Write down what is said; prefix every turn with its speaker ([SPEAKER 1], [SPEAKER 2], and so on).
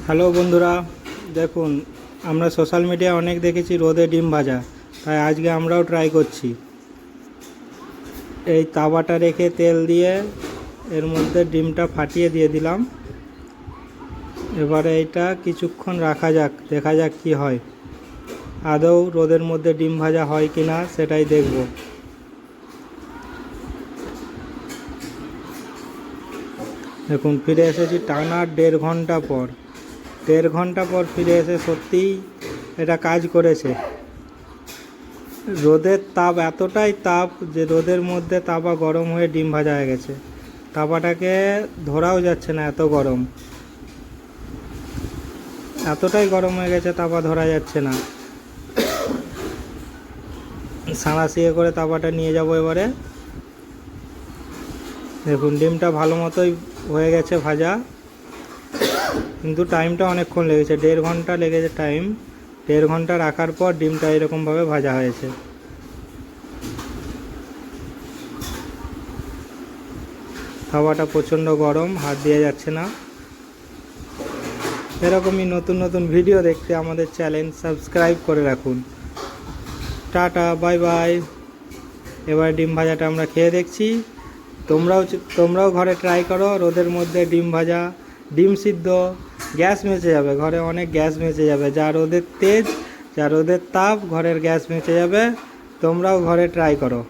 [SPEAKER 1] Hello বন্ধুরা, দেখুন আমরা সোশ্যাল মিডিয়ায় অনেক দেখেছি রোদে ডিম ভাজা, তাই আজকে আমরাও ট্রাই করছি। এই তাওয়াটা রেখে তেল দিয়ে এর মধ্যে ডিমটা ফাটিয়ে দিয়ে দিলাম। এবারে এটা কিছুক্ষণ রাখা যাক, দেখা যাক কি হয়, আদৌ রোদের মধ্যে ডিম ভাজা হয় কি না সেটাই দেখব। দেখুন ফিরে এসেছি টানা 1.5 ঘন্টা পর। 1.5 ঘন্টা পর ফিরে এসে সত্যিই এটা কাজ করেছে। রোদের তাপ এতটাই তাপ যে রোদের মধ্যে তাওয়া গরম হয়ে ডিম ভাজা হয়ে গেছে। তাওয়াটাকে ধরাও যাচ্ছে না, এত গরম, এতটাই গরম হয়ে গেছে তাওয়া ধরা যাচ্ছে না। সাঁড়াশিয়ে করে তাওয়াটা নিয়ে যাব এবারে। দেখুন ডিমটা ভালো মতোই হয়ে গেছে ভাজা, কিন্তু টাইমটা অনেকক্ষণ লেগেছে, 1.5 ঘন্টা লেগেছে টাইম। 1.5 ঘন্টা রাখার পর ডিমটা এরকমভাবে ভাজা হয়েছে। তাওয়াটা প্রচণ্ড গরম, হাত দিয়ে যাচ্ছে না। এরকমই নতুন নতুন ভিডিও দেখতে আমাদের চ্যানেল সাবস্ক্রাইব করে রাখুন। Tata, bye bye. এবার ডিম ভাজাটা আমরা খেয়ে দেখছি। তোমরাও ঘরে ট্রাই করো রোদের মধ্যে ডিম ভাজা, ডিম সিদ্ধ। গ্যাস মেচে যাবে, ঘরে অনেক গ্যাস মেচে যাবে, যা রোদের তেজ, যা রোদের তাপ, ঘরের গ্যাস মেচে যাবে। তোমরাও ঘরে ট্রাই করো।